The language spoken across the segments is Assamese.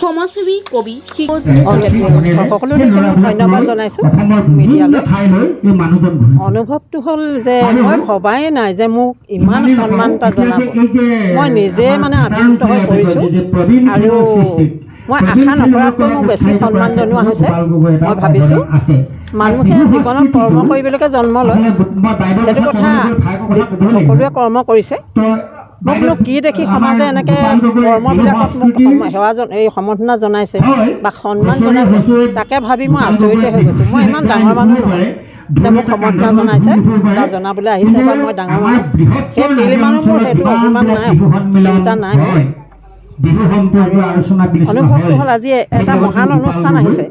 সমাজসেৱী কবি সকলোকে ধন্যবাদ জনাইছোঁ মিডিয়ালৈ। অনুভৱটো হ'ল যে মই ভবাই নাই যে মোক ইমান সন্মান এটা জনাব। মই নিজে মানে আপ্লুত হৈ পৰিছোঁ আৰু মই আশা নকৰাকৈ মোক বেছি সন্মান জনোৱা হৈছে। মই ভাবিছোঁ মানুহে জীৱনত কৰ্ম কৰিবলৈকে জন্ম লয়, সেইটো কথা সকলোৱে কৰ্ম কৰিছে। মোকনো কি দেখি সমাজে এনেকৈ কৰ্মবিলাকত মোক এই সম্বৰ্ধনা জনাইছে বা সন্মান জনাইছে, তাকে ভাবি মই আচৰিতে হৈ গৈছোঁ। মই ইমান ডাঙৰ মানুহ নহয় যে মোক সম্বৰ্ধনা জনাইছে বা জনাবলৈ আহিছে বা মই ডাঙৰ মানুহ, সেই কেইমানো মোৰ সেইটো অভিমান নাই, চিন্তা নাই। অনুভৱটো হ'ল আজি এটা মহান অনুষ্ঠান আহিছে।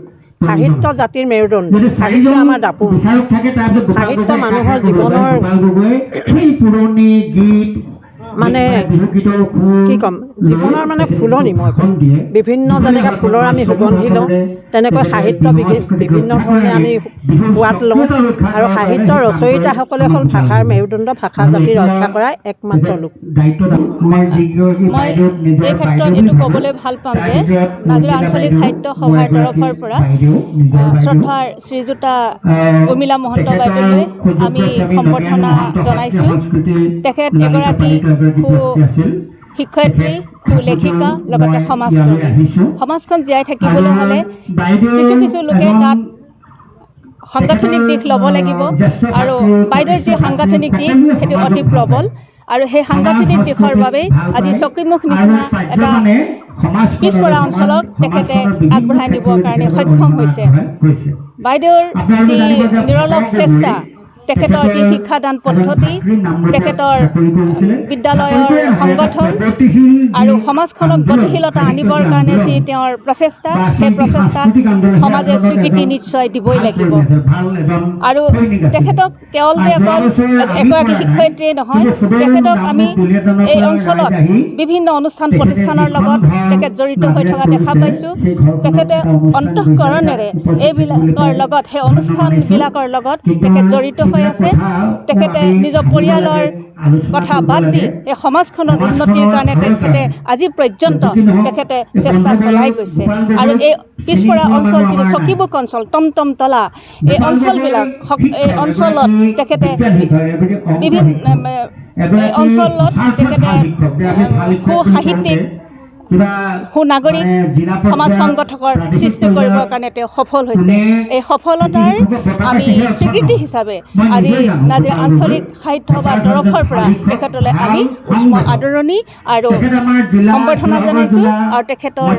সাহিত্য জাতিৰ মেৰুদণ্ড, সাহিত্য আমাৰ দাপোন। সাহিত্য মানুহৰ জীৱনৰ মানে কি ক'ম, জীৱনৰ মানে ফুলনি। মই বিভিন্ন যেনেকৈ ফুলৰ আমি সুগন্ধি লওঁ, তেনেকৈ সাহিত্য বিভিন্ন ধৰণে আমি সোৱাদ লওঁ। আৰু সাহিত্য ৰচয়িতাসকলে হ'ল ভাষাৰ মেৰুদণ্ড, ভাষা জাতি ৰক্ষা কৰা একমাত্ৰ লোক। মই এই ক্ষেত্ৰত এইটো ক'বলৈ ভাল পাম যে নাজিৰা আঞ্চলিক সাহিত্য সভাৰ তৰফৰ পৰা শ্ৰদ্ধাৰ শ্ৰীযুতা উৰ্মিলা মহন্ত বাইদেউলৈ আমি সম্বৰ্ধনা জনাইছোঁ। তেখেত এগৰাকী শিক্ষয়িত্ৰী, লেখিকা, লগতে সমাজকৰ্মী। সমাজখন জীয়াই থাকিবলৈ হ'লে কিছু কিছু লোকে তাত সাংগঠনিক দিশ ল'ব লাগিব, আৰু বাইদেউৰ যি সাংগঠনিক দিশ সেইটো অতি প্ৰবল। আৰু সেই সাংগঠনিক দিশৰ বাবেই আজি চকীমুখ নিচিনা এটা পিছপৰা অঞ্চলক তেখেতে আগবঢ়াই নিবৰ কাৰণে সক্ষম হৈছে। বাইদেউৰ যি নিৰলস চেষ্টা, তেখেতৰ যি শিক্ষাদান পদ্ধতি, তেখেতৰ বিদ্যালয়ৰ সংগঠন আৰু সমাজখনক গতিশীলতা আনিবৰ কাৰণে যি তেওঁৰ প্ৰচেষ্টা, সেই প্ৰচেষ্টাক সমাজে স্বীকৃতি নিশ্চয় দিবই লাগিব। আৰু তেখেতক কেৱল যে এগৰাকী শিক্ষয়িত্ৰীয়ে নহয়, তেখেতক আমি এই অঞ্চলত বিভিন্ন অনুষ্ঠান প্ৰতিষ্ঠানৰ লগত তেখেত জড়িত হৈ থকা দেখা পাইছোঁ। তেখেতে অন্তঃকৰণেৰে এইবিলাকৰ লগত, সেই অনুষ্ঠানবিলাকৰ লগত তেখেত জড়িত হৈ আছে। তেখেতে নিজৰ পৰিয়ালৰ কথা বাদ দি এই সমাজখনৰ উন্নতিৰ কাৰণে তেখেতে আজি পৰ্যন্ত তেখেতে চেষ্টা চলাই গৈছে। আৰু এই পিছপৰা অঞ্চল, যিটো চকীবুক অঞ্চল, টমটমতলা, এই অঞ্চলবিলাক, এই অঞ্চলত তেখেতে বিভিন্ন অঞ্চলত তেখেতে সু-সাহিত্যিক, সুনাগৰিক, সমাজ সংগঠকৰ সৃষ্টি কৰিবৰ কাৰণে তেওঁ সফল হৈছে। এই সফলতাৰ আমি স্বীকৃতি হিচাপে আজি নাজিৰা আঞ্চলিক সাহিত্য সভাৰ তৰফৰ পৰা তেখেতলৈ আমি উষ্ম আদৰণি আৰু সম্বৰ্ধনা জনাইছোঁ, আৰু তেখেতৰ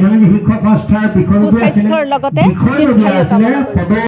সুস্বাস্থ্যৰ লগতে দীৰ্ঘায়ু কামনা কৰিছোঁ।